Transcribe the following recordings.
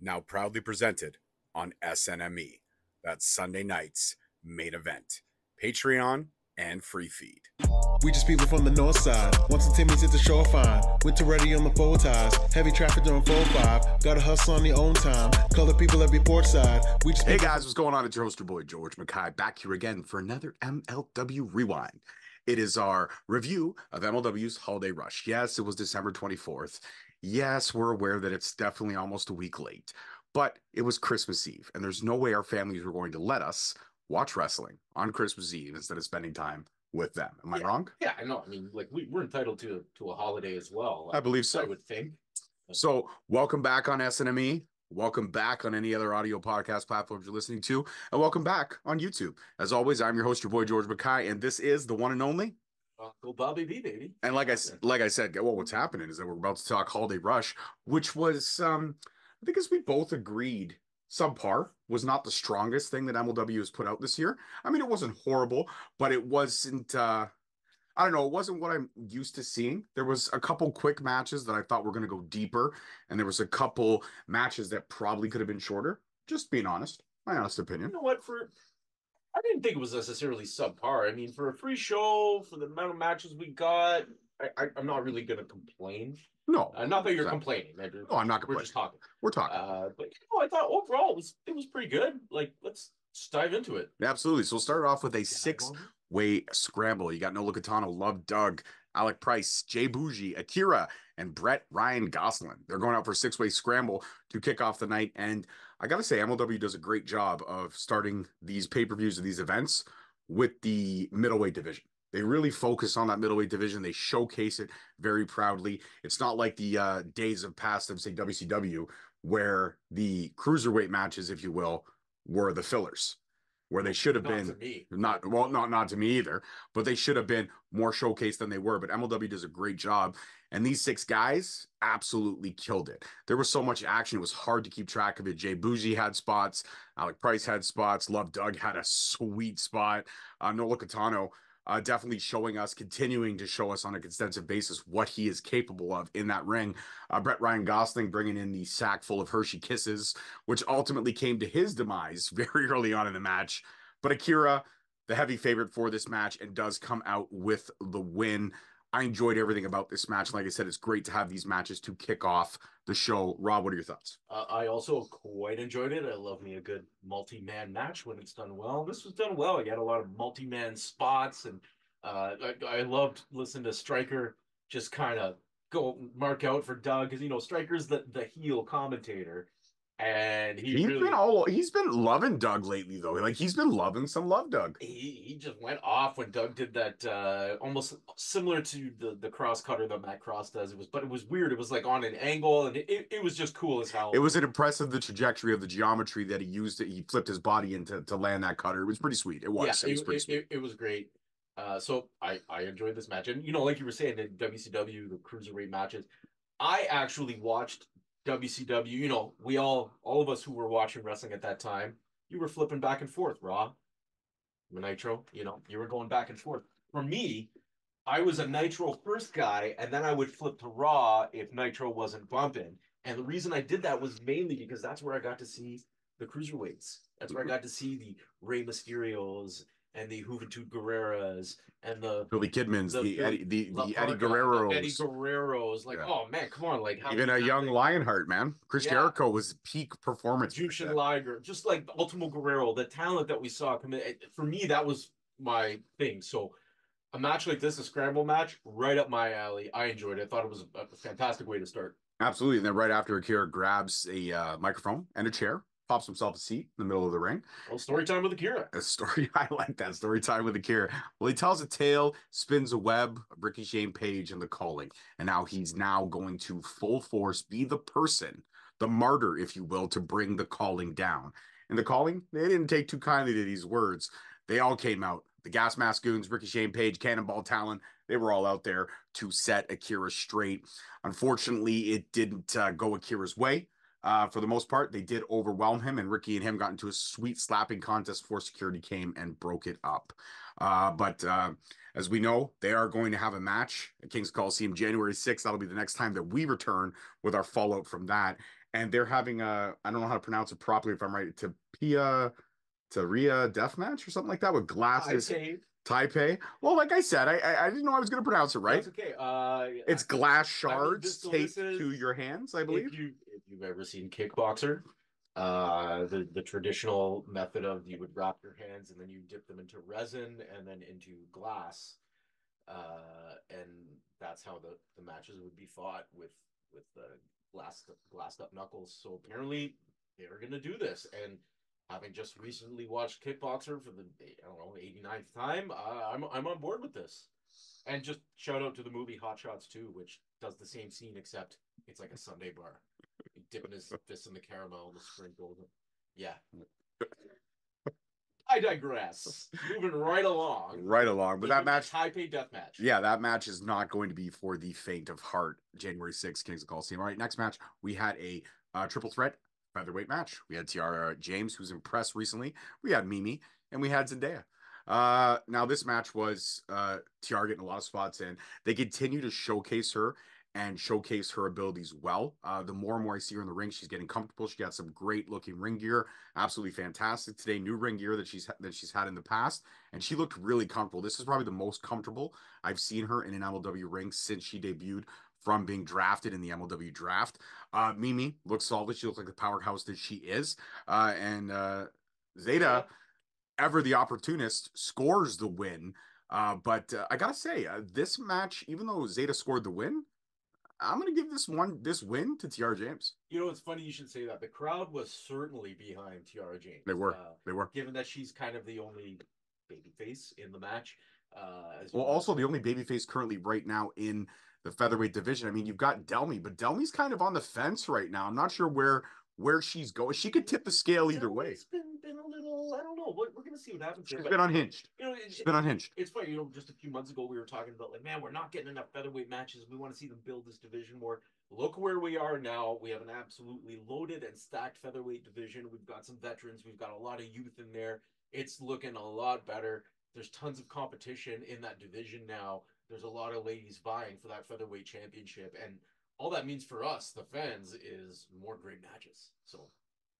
now proudly presented on SNME. That's Sunday night's main event. Patreon and free feed. We just people from the north side. Once the Timmy's hit the shore fine. Winter ready on the four ties. Heavy traffic during 4-5. Gotta hustle on your own time. Color people every port side. We just Hey guys, what's going on? It's your host, your boy, George McCoy, back here again for another MLW Rewind. It is our review of MLW's Holiday Rush. Yes, it was December 24th. Yes, we're aware that it's definitely almost a week late. But it was Christmas Eve, and there's no way our families were going to let us watch wrestling on Christmas Eve instead of spending time with them. Am I wrong? Yeah, I know. I mean, like we're entitled to a holiday as well. I believe so. I would think. So welcome back on SNME. Welcome back on any other audio podcast platforms you're listening to. And welcome back on YouTube. As always, I'm your host, your boy, George McCoy, and this is the one and only Uncle Bobby B, baby. And like I said, well, what's happening is that we're about to talk Holiday Rush, which was, I think as we both agreed, subpar, was not the strongest thing that MLW has put out this year. I mean, it wasn't horrible, but it wasn't, I don't know, it wasn't what I'm used to seeing. There was a couple quick matches that I thought were going to go deeper, and there was a couple matches that probably could have been shorter. Just being honest, my honest opinion. You know what? I didn't think it was necessarily subpar. I mean, for a free show, for the amount of matches we got, I'm not really going to complain. No, not that you're complaining. No, I'm not complaining. We're just talking. We're talking. But I thought overall it was pretty good. Like, let's dive into it. Absolutely. So we'll start off with a six-way scramble. You got Nolo, Kitano, Love, Doug, Alec Price, Jay Boujii, AKIRA, and Brett Ryan Gosselin. They're going out for a six-way scramble to kick off the night. And I got to say, MLW does a great job of starting these pay-per-views of these events with the middleweight division. They really focus on that middleweight division. They showcase it very proudly. It's not like the days of past of, say, WCW, where the cruiserweight matches, if you will, were the fillers, where they should have been not to me either, but they should have been more showcased than they were. But MLW does a great job, and these six guys absolutely killed it. There was so much action; it was hard to keep track of it. Jay Boujii had spots, Alec Price had spots, Love Doug had a sweet spot, Nolo Kitano definitely continuing to show us on an extensive basis what he is capable of in that ring. Brett Ryan Gosling bringing in the sack full of Hershey Kisses, which ultimately came to his demise very early on in the match. But AKIRA, the heavy favorite for this match, and does come out with the win. I enjoyed everything about this match. Like I said, it's great to have these matches to kick off the show. Rob, what are your thoughts? I also quite enjoyed it. I love me a good multi-man match when it's done well. This was done well. I got a lot of multi-man spots, and I loved listening to Stryker just kind of go mark out for Doug, because Stryker's the heel commentator. And he's been loving Doug lately, though. Like, he's been loving some Love Doug. He just went off when Doug did that, almost similar to the cross cutter that Matt Cross does. It was weird. It was like on an angle, and it was just cool as hell. It was an impressive, the trajectory of the geometry that he used. He flipped his body into to land that cutter. It was pretty sweet. It was. Yeah, it was pretty sweet. It was great. So I enjoyed this match, and like you were saying, in WCW, the cruiserweight matches, I actually watched WCW, we all of us who were watching wrestling at that time, you were flipping back and forth, Raw, Nitro, you were going back and forth. For me, I was a Nitro first guy, and then I would flip to Raw if Nitro wasn't bumping. And the reason I did that was mainly because that's where I got to see the cruiserweights. That's where I got to see the Rey Mysterios and the Juventud Guerreras and the Billy Kidmans, the Eddie Guerreros. Like, yeah. Oh man, come on! Like, even a young Lionheart, man. Chris Jericho was peak performance. Jushin Liger, just like Ultimo Guerrero, the talent that we saw come in. For me, that was my thing. So, a match like this, a scramble match, right up my alley. I enjoyed it. I thought it was a fantastic way to start. Absolutely, and then right after, AKIRA grabs a microphone and a chair, pops himself a seat in the middle of the ring. Well, story time with AKIRA. I like that. Story time with AKIRA. Well, he tells a tale, spins a web, ricocheting Page and the calling. And now he's going to full force be the person, the martyr, if you will, to bring the calling down. And the calling, they didn't take too kindly to these words. They all came out. The Gas Mask Goons, Ricocheting Page, Cannonball Talon, they were all out there to set AKIRA straight. Unfortunately, it didn't go AKIRA's way. For the most part, they did overwhelm him, and Ricky and him got into a sweet slapping contest before security came and broke it up. But as we know, they are going to have a match at King's Coliseum January 6th. That'll be the next time that we return with our fallout from that. and they're having a, I don't know how to pronounce it properly if I'm right, Tiara death match or something like that with glasses. Taipei. Well, like I said, I didn't know I was going to pronounce it right. That's okay. It's glass shards taped to your hands, I believe. If you've ever seen Kickboxer, the traditional method of you would wrap your hands and then you dip them into resin and then into glass, and that's how the matches would be fought with the glassed up knuckles. So apparently they're gonna do this, and having just recently watched Kickboxer for the, I don't know, 89th time, I'm on board with this. And just shout out to the movie Hot Shots 2, which does the same scene except it's like a Sunday bar. Dipping his fist in the caramel and the sprinkles. Yeah. I digress. Moving right along. Right along. But that match, Taipei death match. Yeah, that match is not going to be for the faint of heart. January 6th, Kings of Coliseum. All right, next match, we had a triple threat featherweight match. We had Tiara James, who's impressed recently. We had Mimi, and we had Zendaya. Now this match was Tiara getting a lot of spots in. They continue to showcase her and showcase her abilities well. The more and more I see her in the ring, she's getting comfortable. She got some great looking ring gear, absolutely fantastic today. New ring gear that she's had in the past, and she looked really comfortable. This is probably the most comfortable I've seen her in an MLW ring since she debuted from being drafted in the MLW draft. Mimi looks solid. She looks like the powerhouse that she is. And Zayda, ever the opportunist, scores the win. But I gotta say, this match, even though Zayda scored the win, I'm going to give this win to Tiara James. You know, it's funny you should say that. The crowd was certainly behind Tiara James. They were. Given that she's kind of the only babyface in the match. Well, also the only babyface currently right now in the featherweight division. I mean, you've got Delmy, but Delmy's kind of on the fence right now. I'm not sure where she's going. She could tip the scale either way. It's been a little, I don't know. We're going to see what happens. She's been unhinged. You know, she's been unhinged. It's funny, you know, just a few months ago we were talking about, like, man, we're not getting enough featherweight matches. We want to see them build this division more. Look where we are now. We have an absolutely loaded and stacked featherweight division. We've got some veterans. We've got a lot of youth in there. It's looking a lot better. There's tons of competition in that division now. There's a lot of ladies vying for that featherweight championship. And all that means for us, the fans, is more great matches. So,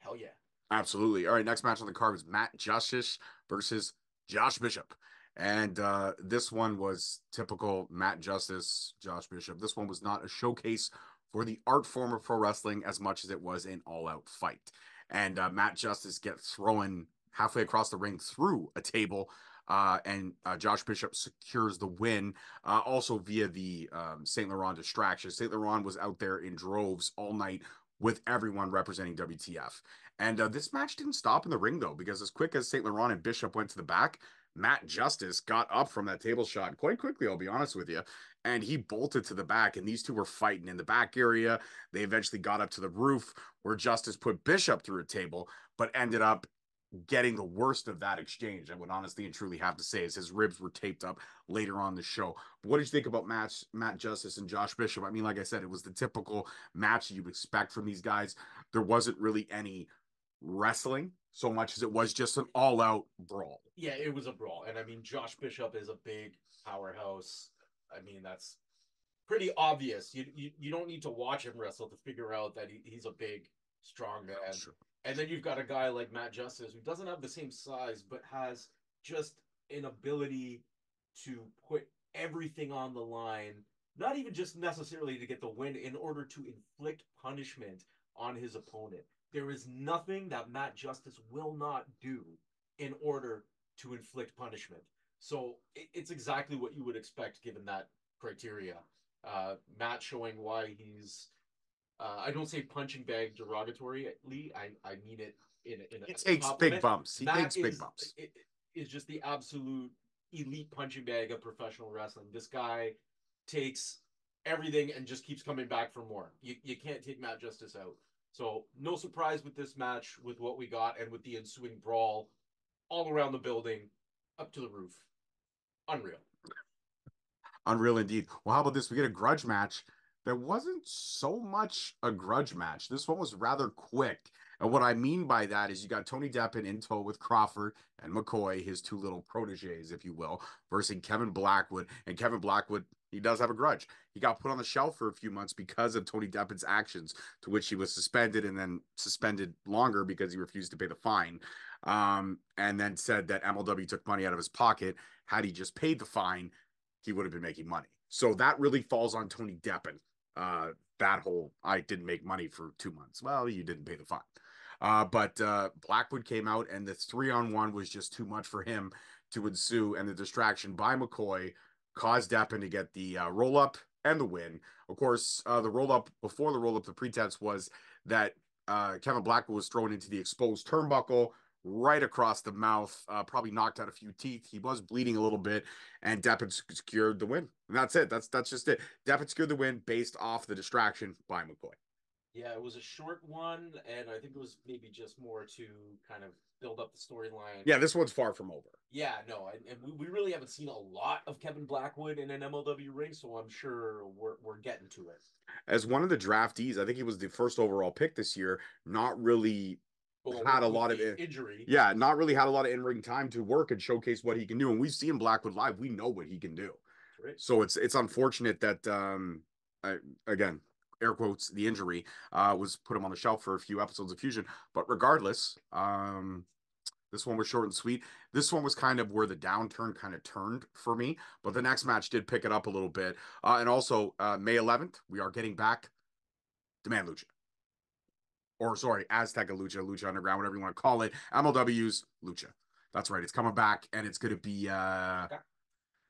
hell yeah. Absolutely. All right, next match on the card was Matt Justice versus Josh Bishop. And this one was typical Matt Justice, Josh Bishop. This one was not a showcase for the art form of pro wrestling as much as it was an all-out fight. And Matt Justice gets thrown halfway across the ring through a table, and Josh Bishop secures the win, also via the St. Laurent distraction. St. Laurent was out there in droves all night with everyone representing WTF. And this match didn't stop in the ring, though, because as quick as St. Laurent and Bishop went to the back, Matt Justice got up from that table shot quite quickly, I'll be honest with you, and he bolted to the back, and these two were fighting in the back area. They eventually got up to the roof where Justice put Bishop through a table, but ended up getting the worst of that exchange. I would honestly and truly have to say is his ribs were taped up later on the show. But what did you think about Matt Justice and Josh Bishop? I mean, like I said, it was the typical match you'd expect from these guys. There wasn't really any wrestling so much as it was just an all-out brawl. Yeah, it was a brawl. And I mean, Josh Bishop is a big powerhouse. I mean, that's pretty obvious. You don't need to watch him wrestle to figure out that he's a big, strong man. Sure. And then you've got a guy like Matt Justice who doesn't have the same size, but has just an ability to put everything on the line, not even just necessarily to get the win, in order to inflict punishment on his opponent. There is nothing that Matt Justice will not do in order to inflict punishment. So it's exactly what you would expect given that criteria. Matt showing why he's, I don't say punching bag derogatorily. I mean it in a He takes big bumps. He takes big bumps. It is just the absolute elite punching bag of professional wrestling. This guy takes everything and just keeps coming back for more. You can't take Matt Justice out. So no surprise with this match, with what we got, and with the ensuing brawl all around the building, up to the roof. Unreal. Unreal indeed. Well, how about this? We get a grudge match. There wasn't so much a grudge match. This one was rather quick. And what I mean by that is you got Tony Deppen in tow with Crawford and McCoy, his two little proteges, if you will, versus Kevin Blackwood. And Kevin Blackwood He does have a grudge. He got put on the shelf for a few months because of Tony Deppen's actions, to which he was suspended and then suspended longer because he refused to pay the fine. And then said that MLW took money out of his pocket. Had he just paid the fine, he would have been making money. So that really falls on Tony Deppen. That whole, I didn't make money for 2 months. Well, you didn't pay the fine. But Blackwood came out, and the 3-on-1 was just too much for him to ensue, and the distraction by McCoy caused Deppen to get the roll-up and the win. Of course, the roll-up, before the roll-up, the pretense was that Kevin Blackwood was thrown into the exposed turnbuckle right across the mouth, probably knocked out a few teeth. He was bleeding a little bit, and Deppen secured the win. And that's it. That's just it. Deppen secured the win based off the distraction by McCoy. Yeah, it was a short one, and I think it was maybe just more to kind of build up the storyline. Yeah, this one's far from over. Yeah, no, and we really haven't seen a lot of Kevin Blackwood in an MLW ring, so I'm sure we're getting to it. As one of the draftees, I think he was the first overall pick this year, not really had a lot of injury. Yeah, not really had a lot of in-ring time to work and showcase what he can do. And we've seen Blackwood live. We know what he can do. Right. So it's unfortunate that again, air quotes, the injury was put him on the shelf for a few episodes of Fusion. But regardless, this one was short and sweet. This one was kind of where the downturn kind of turned for me. But the next match did pick it up a little bit. And also, May 11th, we are getting back Demand Lucha. Or sorry, Azteca Lucha, Lucha Underground, whatever you want to call it. MLW's Lucha. That's right. It's coming back, and it's going to be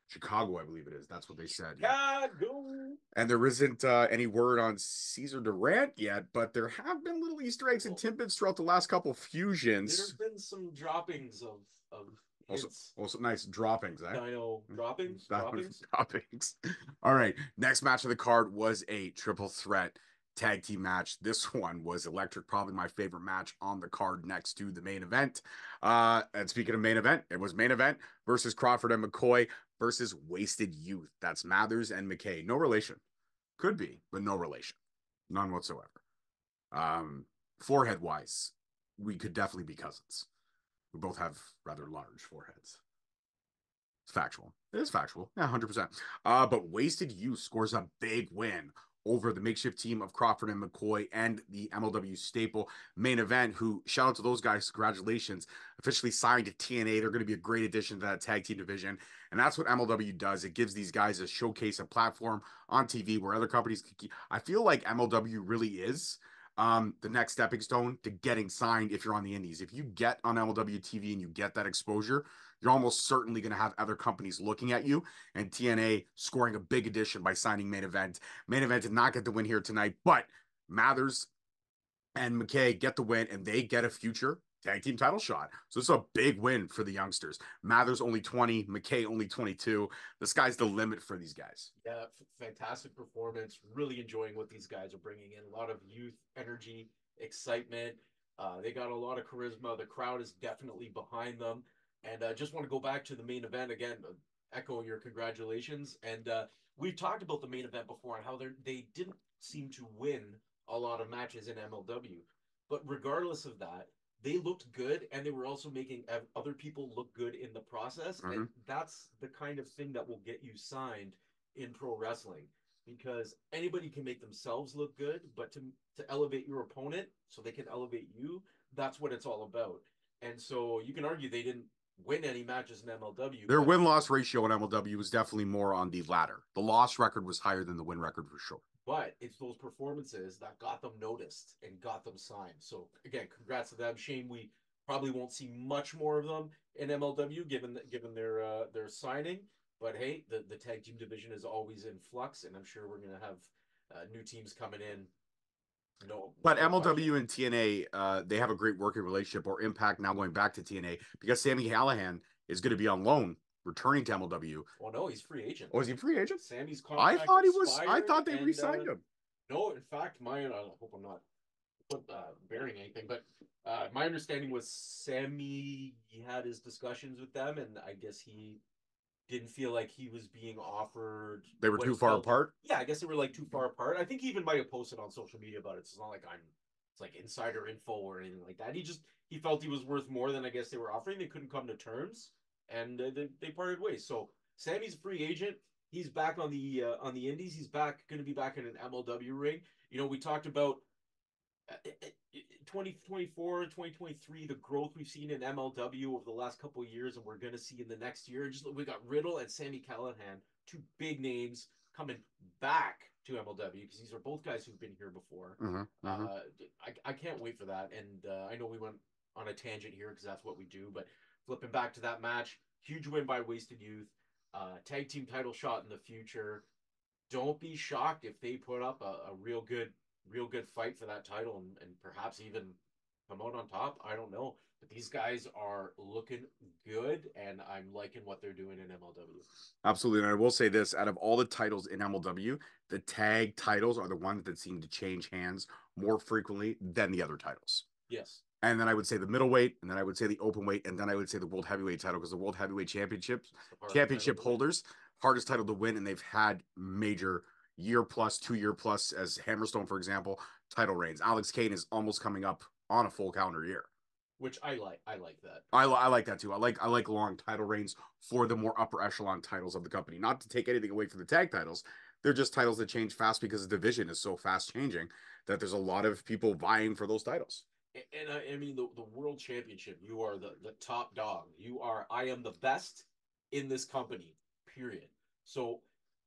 Chicago, I believe it is. That's what they said. Chicago. And there isn't any word on Cesar Durant yet, but there have been little Easter eggs and tidbits throughout the last couple fusions. There's been some droppings of also nice droppings, eh? I know. Droppings? Droppings. All right. Next match of the card was a triple threat tag team match. This one was electric, probably my favorite match on the card next to the main event. And speaking of main event, it was main event versus Crawford and McCoy versus Wasted Youth. That's Mathers and McKay. No relation. Could be, but no relation. None whatsoever. Forehead wise, we could definitely be cousins. We both have rather large foreheads. It's factual. It is factual. Yeah, 100%. But Wasted Youth scores a big win over the makeshift team of Crawford and McCoy and the MLW staple main event, who, shout out to those guys, congratulations, officially signed to TNA. They're going to be a great addition to that tag team division. And that's what MLW does. It gives these guys a showcase, a platform on TV where other companies can keep. I feel like MLW really is the next stepping stone to getting signed if you're on the indies. If you get on MLW TV and you get that exposure, you're almost certainly going to have other companies looking at you, and TNA scoring a big addition by signing Main Event. Main Event did not get the win here tonight, but Mathers and McKay get the win, and they get a future tag team title shot. So it's a big win for the youngsters. Mathers only 20, McKay only 22. The sky's the limit for these guys. Yeah, fantastic performance. Really enjoying what these guys are bringing in. A lot of youth, energy, excitement. They got a lot of charisma. The crowd is definitely behind them. And I just want to go back to the main event again, echo your congratulations. And we've talked about the main event before and how they didn't seem to win a lot of matches in MLW. But regardless of that, they looked good, and they were also making other people look good in the process. Mm-hmm. And that's the kind of thing that will get you signed in pro wrestling, because anybody can make themselves look good, but to elevate your opponent so they can elevate you, that's what it's all about. And so you can argue they didn't win any matches in MLW. Their win-loss ratio in MLW was definitely more on the latter. The loss record was higher than the win record for sure. But it's those performances that got them noticed and got them signed. So again, congrats to them. Shame we probably won't see much more of them in MLW given their signing. But hey, the tag team division is always in flux, and I'm sure we're gonna have new teams coming in. But MLW and TNA, they have a great working relationship, or Impact now going back to TNA, because Sami Callihan is going to be on loan, returning to MLW. Well, no, he's free agent. Oh, is he free agent? Sammy's contract I thought he was. I thought they re-signed him. No, in fact, I hope I'm not bearing anything, but my understanding was Sammy had his discussions with them, and I guess he didn't feel like he was being offered. They were too far apart? Yeah, I guess they were like too far apart. I think he even might have posted on social media about it. So it's not like it's like insider info or anything like that. He felt he was worth more than I guess they were offering. They couldn't come to terms, and they parted ways. So Sammy's a free agent. He's back on the indies. He's going to be back in an MLW ring. You know, we talked about 2024, 2023, the growth we've seen in MLW over the last couple of years, and we're going to see in the next year. Just we got Riddle and Sami Callihan, two big names coming back to MLW because these are both guys who've been here before. I can't wait for that. And I know we went on a tangent here because that's what we do, but flipping back to that match, huge win by Wasted Youth, tag team title shot in the future. Don't be shocked if they put up a real good fight for that title and perhaps even come out on top. I don't know. But these guys are looking good, and I'm liking what they're doing in MLW. Absolutely. And I will say this, out of all the titles in MLW, the tag titles are the ones that seem to change hands more frequently than the other titles. Yes. And then I would say the middleweight, and then I would say the open weight, and then I would say the world heavyweight title, because the world heavyweight championship holders, hardest title to win, and they've had major year plus, 2 year plus, as Hammerstone, for example, title reigns. Alex Kane is almost coming up on a full calendar year. Which I like. I like that. I like that too. I like long title reigns for the more upper echelon titles of the company. Not to take anything away from the tag titles. They're just titles that change fast because the division is so fast changing that there's a lot of people vying for those titles. And I mean, the world championship, you are the top dog. I am the best in this company, period. So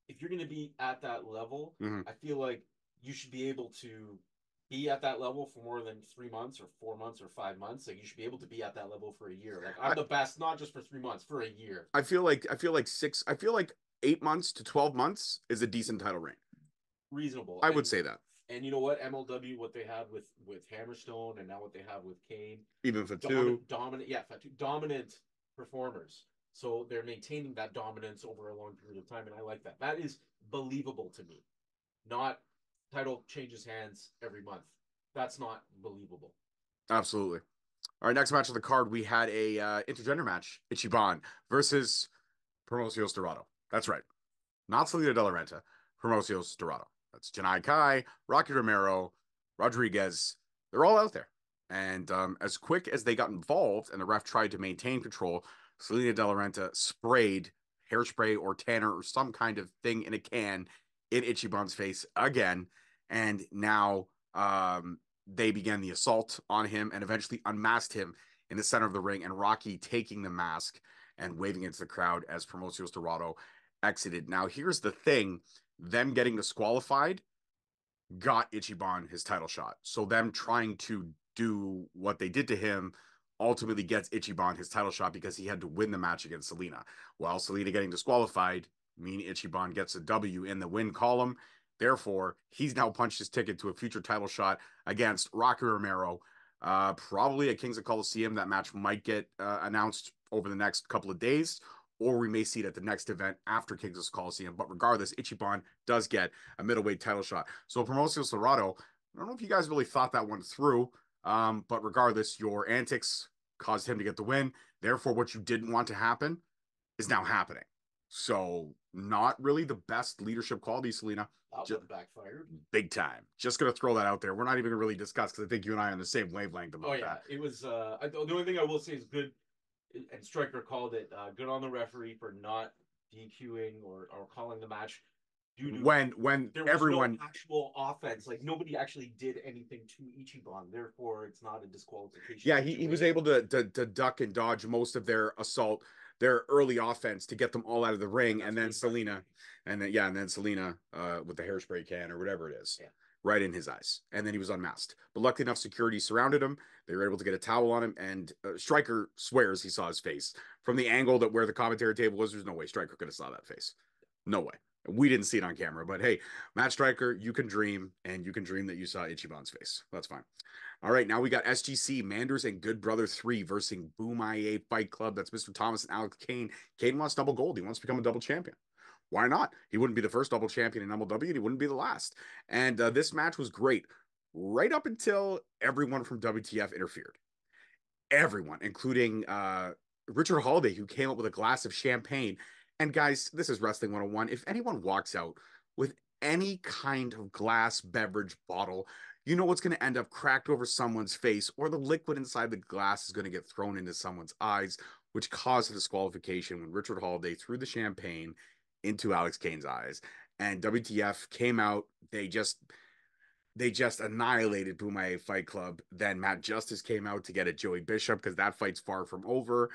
if you're going to be at that level, I feel like you should be able to be at that level for more than 3 months or 4 months or 5 months. Like you should be able to be at that level for a year. Like I'm the best, not just for 3 months, for a year. I feel like 8 months to 12 months is a decent title reign. Reasonable. I would say that. And you know what? MLW, what they had with Hammerstone, and now what they have with Kane. Even Fatu. Dominant performers. So they're maintaining that dominance over a long period of time, and I like that. That is believable to me. Not title changes hands every month. That's not believable. Absolutely. All right, next match on the card, we had a intergender match. Ichiban versus Promocios Dorado. That's right. Not Salina de la Renta. Promocios Dorado. That's Janai Kai, Rocky Romero, Rodriguez. They're all out there. And as quick as they got involved and the ref tried to maintain control, Salina de la Renta sprayed hairspray or tanner or some kind of thing in a can in Ichiban's face again. And now they began the assault on him and eventually unmasked him in the center of the ring, and Rocky taking the mask and waving it to the crowd as Promocios Dorado exited. Now, here's the thing. Them getting disqualified got Ichiban his title shot. So them trying to do what they did to him ultimately gets Ichiban his title shot because he had to win the match against Salina. While Salina getting disqualified, meaning Ichiban gets a W in the win column. Therefore, he's now punched his ticket to a future title shot against Rocky Romero, probably at Kings of Coliseum. That match might get announced over the next couple of days, or we may see it at the next event after Kings of Coliseum. But regardless, Ichiban does get a middleweight title shot. So Promocios Dorado, I don't know if you guys really thought that one through, but regardless, your antics caused him to get the win. Therefore, what you didn't want to happen is now happening. So not really the best leadership quality, Salina. Just backfired. Big time. Just going to throw that out there. We're not even going to really discuss because I think you and I are on the same wavelength about that. It was, the only thing I will say is good, and Stryker called it, good on the referee for not DQing or calling the match. When there was everyone no actual offense, like nobody actually did anything to Ichiban, therefore it's not a disqualification. Yeah, he was able to duck and dodge most of their assault, their early offense to get them all out of the ring, and then Salina, and then Salina with the hairspray can or whatever it is, right in his eyes, and then he was unmasked. But luckily enough, security surrounded him. They were able to get a towel on him, and Stryker swears he saw his face from the angle that where the commentary table was. There's no way Stryker could have saw that face. No way. We didn't see it on camera, but hey, Matt Stryker, you can dream, and you can dream that you saw Ichiban's face. That's fine. All right, now we got SGC, Manders and Good Brother 3 versus Bomaye Fight Club. That's Mr. Thomas and Alec Kane. Kane wants double gold. He wants to become a double champion. Why not? He wouldn't be the first double champion in MLW, and he wouldn't be the last. And this match was great, right up until everyone from WTF interfered. Everyone, including Richard Holiday, who came up with a glass of champagne. And guys, this is Wrestling 101. If anyone walks out with any kind of glass beverage bottle, you know what's going to end up cracked over someone's face, or the liquid inside the glass is going to get thrown into someone's eyes, which caused a disqualification when Richard Holiday threw the champagne into Alex Kane's eyes. And WTF came out. They just annihilated Bomaye Fight Club. Then Matt Justice came out to get at Joey Bishop because that fight's far from over.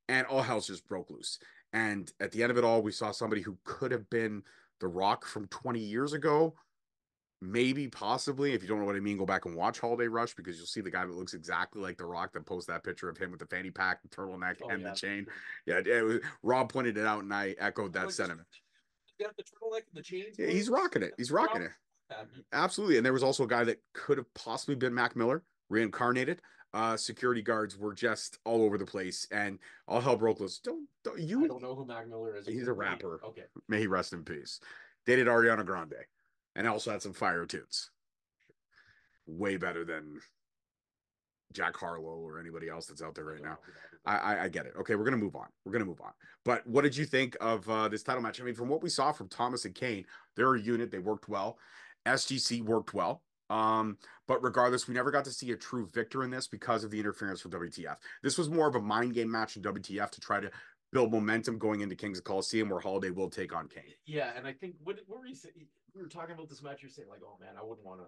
And all hell just broke loose. And at the end of it all, we saw somebody who could have been The Rock from 20 years ago. Maybe, possibly. If you don't know what I mean, go back and watch Holiday Rush because you'll see the guy that looks exactly like The Rock that posts that picture of him with the fanny pack, the turtleneck, and the chain. Yeah, Rob pointed it out, and I echoed that sentiment. Got the turtleneck and the chains. Yeah, he's rocking it. He's rocking it. Absolutely. And there was also a guy that could have possibly been Mac Miller, reincarnated. Security guards were just all over the place, and all hell broke loose. I don't know who Mac Miller is. He's a rapper. Okay. May he rest in peace. Dated Ariana Grande, and also had some fire tunes. Way better than Jack Harlow or anybody else that's out there right now. I get it. Okay, we're gonna move on. But what did you think of this title match? I mean, from what we saw from Thomas and Kane, they're a unit. They worked well. SGC worked well. But regardless, we never got to see a true victor in this because of the interference from WTF. This was more of a mind game match in WTF to try to build momentum going into Kings of Coliseum, where Holiday will take on Kane. Yeah, and I think what were you saying? We were talking about this match. You're saying like, oh man, I wouldn't want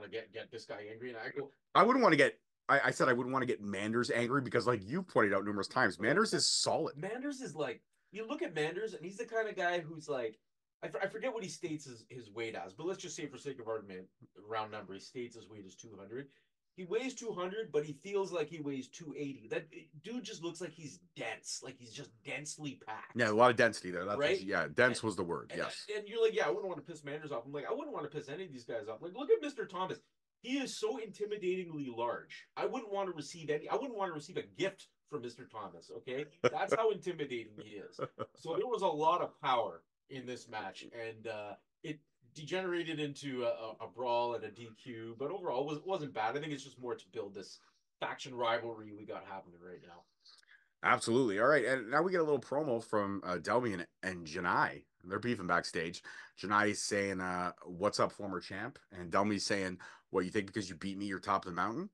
to get this guy angry. And I wouldn't want to get. I said I wouldn't want to get Manders angry because, like you pointed out numerous times, Manders is solid. Manders is like, you look at Manders, and he's the kind of guy who's like, I forget what he states his weight as, but let's just say for sake of argument, round number, he states his weight is 200. He weighs 200, but he feels like he weighs 280. That dude just looks like he's dense, like he's just densely packed. Yeah, a lot of density there. That's right? Yeah, dense was the word. Yes. And you're like, yeah, I wouldn't want to piss Manders off. I'm like, I wouldn't want to piss any of these guys off. Like, look at Mr. Thomas. He is so intimidatingly large. I wouldn't want to receive a gift from Mr. Thomas. Okay, that's how intimidating he is. So there was a lot of power in this match, and it degenerated into a brawl and a DQ. But overall, it wasn't bad. I think it's just more to build this faction rivalry we got happening right now. Absolutely. All right, and now we get a little promo from Delmy and Janai. They're beefing backstage. Janai saying, "What's up, former champ?" And Delmy's saying, "What, you think because you beat me, you're top of the mountain?"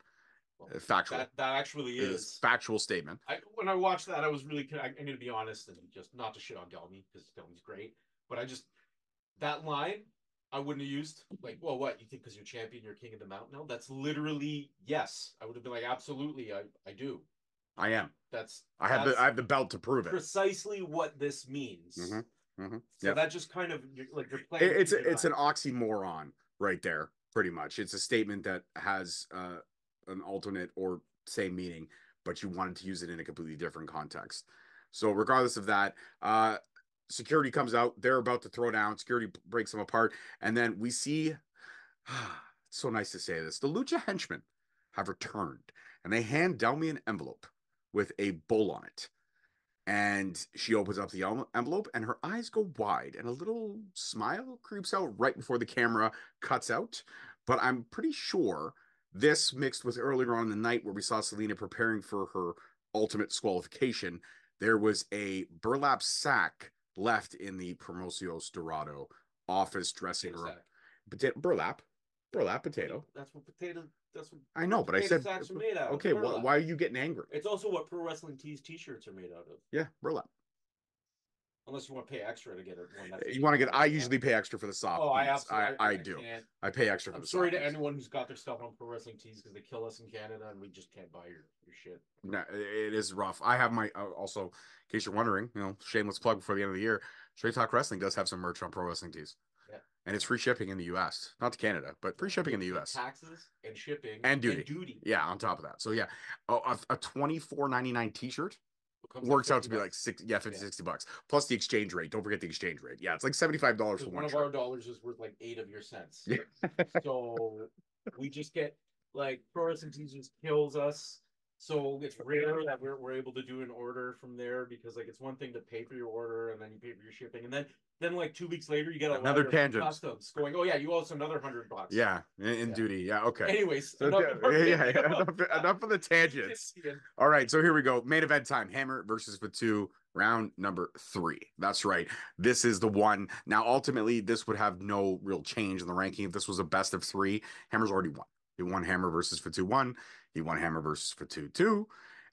Well, factual. That actually is factual statement. When I watched that, I was really. I'm going to be honest and just not to shit on Delmy because Delmy's great, but that line I wouldn't have used. Like, well, what you think because you're champion, you're king of the mountain? No, that's literally yes. I would have been like, absolutely, I do. I am. I have the belt to prove it. Precisely what this means. Mm-hmm. Mm-hmm. So that just kind of like you're playing. It's an oxymoron right there, pretty much. It's a statement that has an alternate or same meaning, but you wanted to use it in a completely different context. So regardless of that, security comes out. They're about to throw down. Security breaks them apart, and then we see. It's so nice to say this. The Lucha henchmen have returned, and they hand Delmy an envelope with a bull on it. And she opens up the envelope, and her eyes go wide, and a little smile creeps out right before the camera cuts out. But I'm pretty sure this mixed with earlier on in the night where we saw Salina preparing for her ultimate disqualification, there was a burlap sack left in the Promocios Dorado office dressing room. Burlap potato. That's what potato. That's what I know, but I said sacks are made out of. Okay, why are you getting angry? It's also what Pro Wrestling Tees t-shirts are made out of. Yeah, burlap. Unless you want to pay extra to get it. You want to get? I usually pay extra for the soft. Oh, I absolutely. I do. I pay extra for the soft. I'm sorry to anyone who's got their stuff on Pro Wrestling Tees because they kill us in Canada and we just can't buy your shit. No, it is rough. I have my also, in case you're wondering, shameless plug before the end of the year. Straight Talk Wrestling does have some merch on Pro Wrestling Tees. Yeah. And it's free shipping in the U.S. Not to Canada, but free shipping in the U.S. Taxes and shipping and duty. Yeah, on top of that. So yeah, a $24.99 t-shirt works out to be like $50-$60 plus the exchange rate. Don't forget the exchange rate. Yeah, it's like $75 for one of our dollars is worth like 8 of your cents. Yeah. So we just get like Pro Wrestling Tees just kills us. So it's rare that we're able to do an order from there because like it's one thing to pay for your order and then you pay for your shipping and then like 2 weeks later you get another tangent customs going, oh yeah, you owe us another $100. Yeah, in duty. Yeah, okay. Anyways, so, enough of the tangents. All right, so here we go. Main event time. Hammer versus Fatu, round number 3. That's right. This is the one. Now, ultimately, this would have no real change in the ranking if this was a best of 3. Hammer's already won. He won Hammer versus Fatu 1. He won Hammer versus Fatu 2.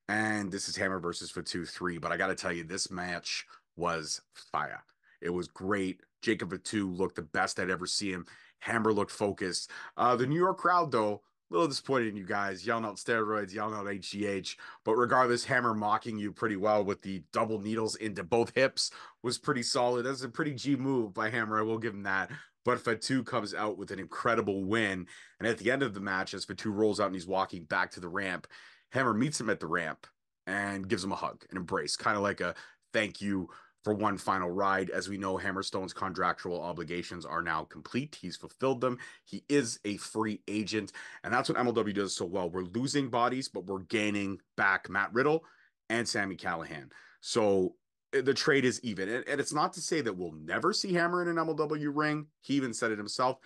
And this is Hammer versus Fatu 3. But I got to tell you, this match was fire. It was great. Jacob Fatu looked the best I'd ever seen him. Hammer looked focused. The New York crowd, though, a little disappointed in you guys, yelling out steroids, yelling out HGH. But regardless, Hammer mocking you pretty well with the double needles into both hips was pretty solid. That's a pretty G move by Hammer. I will give him that. But Fatu comes out with an incredible win. And at the end of the match, as Fatu rolls out and he's walking back to the ramp, Hammer meets him at the ramp and gives him a hug, an embrace, kind of like a thank you for one final ride. As we know, Hammerstone's contractual obligations are now complete. He's fulfilled them. He is a free agent. And that's what MLW does so well. We're losing bodies, but we're gaining back Matt Riddle and Sami Callihan. So the trade is even. And it's not to say that we'll never see Hammer in an MLW ring. He even said it himself.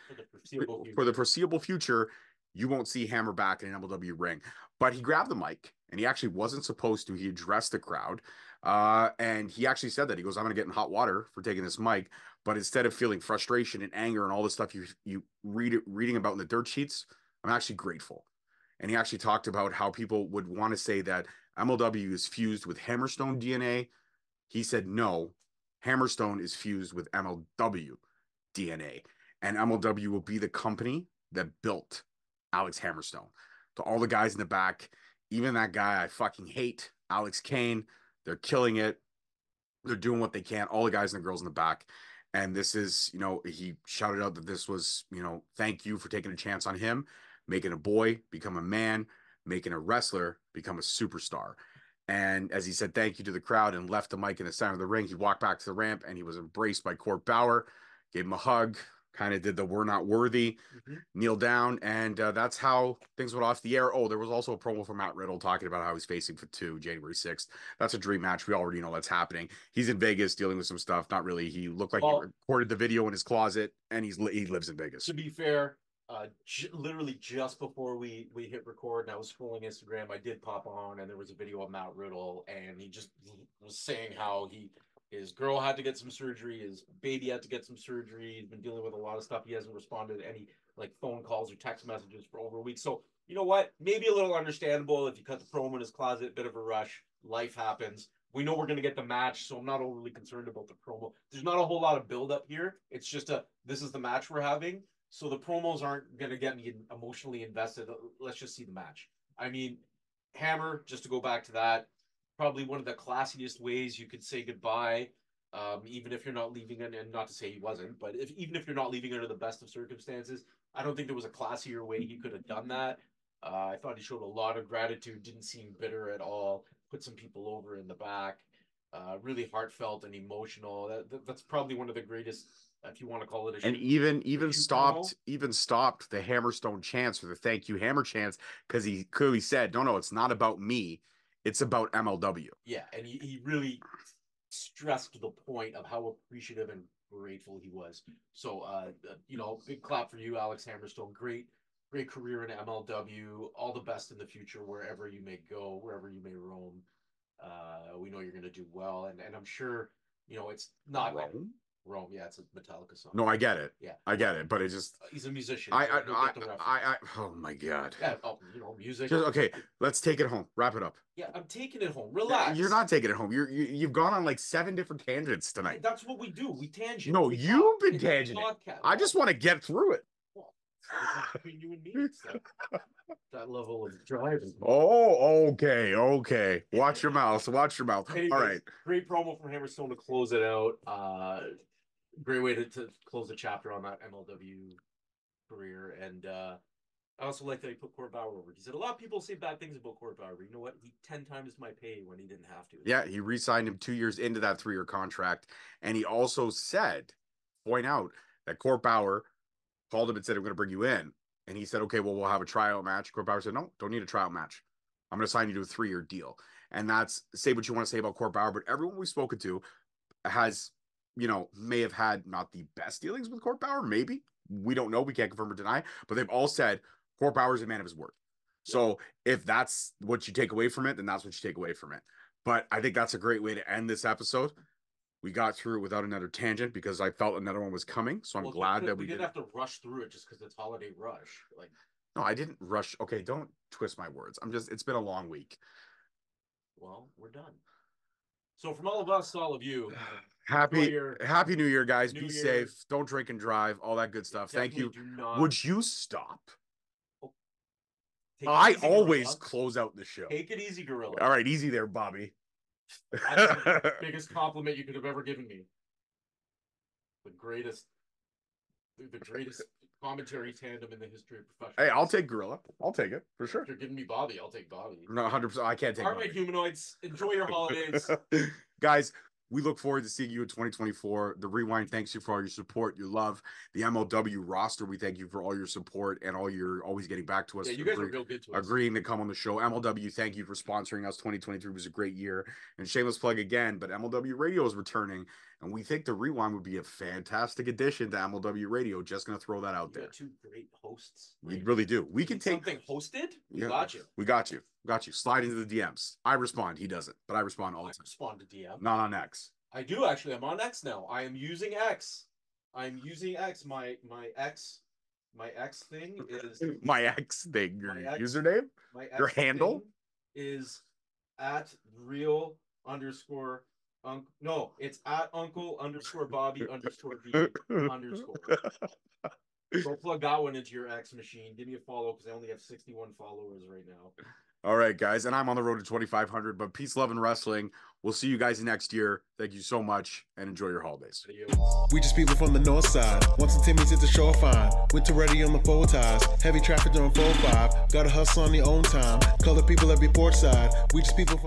For the foreseeable future, you won't see Hammer back in an MLW ring. But he grabbed the mic, and he actually wasn't supposed to. He addressed the crowd. And he actually said that. He goes, I'm going to get in hot water for taking this mic. But instead of feeling frustration and anger and all the stuff you reading about in the dirt sheets, I'm actually grateful. And he actually talked about how people would want to say that MLW is fused with Hammerstone DNA. He said, no, Hammerstone is fused with MLW DNA. And MLW will be the company that built Alex Hammerstone. To all the guys in the back, even that guy I fucking hate, Alex Kane, they're killing it. They're doing what they can. All the guys and the girls in the back. And this is, he shouted out that this was, thank you for taking a chance on him, making a boy become a man, making a wrestler become a superstar. And as he said, thank you to the crowd and left the mic in the center of the ring, he walked back to the ramp and he was embraced by Court Bauer, gave him a hug, kind of did the we're not worthy, kneel down, and that's how things went off the air. Oh, there was also a promo from Matt Riddle talking about how he's facing Fatu January 6th. That's a dream match. We already know that's happening. He's in Vegas dealing with some stuff. Not really. He looked like he recorded the video in his closet, and he lives in Vegas. To be fair, literally just before we hit record and I was scrolling Instagram, I did pop on and there was a video of Matt Riddle, and he just was saying how his girl had to get some surgery, his baby had to get some surgery, he's been dealing with a lot of stuff. He hasn't responded to any phone calls or text messages for over a week. So you know what, maybe a little understandable if you cut the promo in his closet, bit of a rush, life happens. We know we're going to get the match, so I'm not overly concerned about the promo. There's not a whole lot of build up here. It's just this is the match we're having. So the promos aren't going to get me emotionally invested. Let's just see the match. I mean, Hammer, just to go back to that, probably one of the classiest ways you could say goodbye, even if you're not leaving, and not to say he wasn't, but even if you're not leaving under the best of circumstances, I don't think there was a classier way he could have done that. I thought he showed a lot of gratitude, didn't seem bitter at all, put some people over in the back, really heartfelt and emotional. That's probably one of the greatest, if you want to call it a and even stopped the Hammerstone chants or the thank you Hammer chants, because he clearly said, no, it's not about me, it's about MLW. Yeah, and he really stressed the point of how appreciative and grateful he was. So big clap for you, Alex Hammerstone. Great career in MLW. All the best in the future, wherever you may go, wherever you may roam. We know you're going to do well, and I'm sure it's not Rome. Yeah, it's a Metallica song. No, I get it. Yeah, I get it, but it just he's a musician. Oh my god. Yeah, music. Okay, let's take it home. Wrap it up. Yeah, I'm taking it home. Relax. You're not taking it home. You've gone on like 7 different tangents tonight. That's what we do. We tangent. No, you've been tangenting. I just want to get through it. Well, between you and me, it's that level of driving. Oh, okay. Watch your mouth. Anyways, all right. Great promo from Hammerstone to close it out. Great way to close the chapter on that MLW career. And I also like that he put Court Bauer over. He said a lot of people say bad things about Court Bauer. You know what? He 10 times my pay when he didn't have to. Yeah, he re-signed him 2 years into that 3-year contract. And he also point out that Court Bauer called him and said, I'm going to bring you in. And he said, okay, well, we'll have a tryout match. Court Bauer said, no, don't need a tryout match. I'm going to sign you to a 3-year deal. And that's, say what you want to say about Court Bauer, but everyone we've spoken to has, may have had not the best dealings with Court Bauer. Maybe. We don't know. We can't confirm or deny. But they've all said Court Bauer is a man of his word. So if that's what you take away from it, then that's what you take away from it. But I think that's a great way to end this episode. We got through it without another tangent because I felt another one was coming. So I'm glad that we didn't have to rush through it just because it's holiday rush. No, I didn't rush. Okay, don't twist my words. It's been a long week. Well, we're done. So from all of us to all of you, Happy New Year, guys. New Be Year. safe. Don't drink and drive. All that good stuff. Thank you. Would you stop? I always close out the show. Take it easy, Gorilla. All right, easy there, Bobby. That's the biggest compliment you could have ever given me. The greatest commentary tandem in the history of professional. Hey, I'll take Gorilla. I'll take it for sure. If you're giving me Bobby, I'll take Bobby. No, 100%. I can't take All Bobby. right, humanoids. Enjoy your holidays. Guys, we look forward to seeing you in 2024. The Rewind thanks you for all your support, your love. The MLW roster, we thank you for all your support and all your always getting back to us. Yeah, you guys are real good to us. Agreeing to come on the show. MLW, thank you for sponsoring us. 2023 was a great year. And shameless plug again, but MLW Radio is returning. And we think the Rewind would be a fantastic addition to MLW Radio. Just going to throw that out there. Got two great hosts. We really do. We can take something hosted. We yeah, got you. We got you. Got you. Slide into the DMs. I respond. He doesn't, but I respond all the time. Respond to DM. Not on X. I do actually. I'm on X now. I am using X. I'm using X. My X thing is my X thing. Your username. My X your handle is at real underscore. No, it's at uncle underscore Bobby underscore V underscore. Go plug that one into your X machine. Give me a follow because I only have 61 followers right now. All right, guys, and I'm on the road to 2,500. But peace, love, and wrestling. We'll see you guys next year. Thank you so much, and enjoy your holidays. We just people from the north side. Once the Timmy's hit the shore fine. Winter ready on the full ties. Heavy traffic during 4-5. Gotta hustle on your own time. Color people every port side. We just people from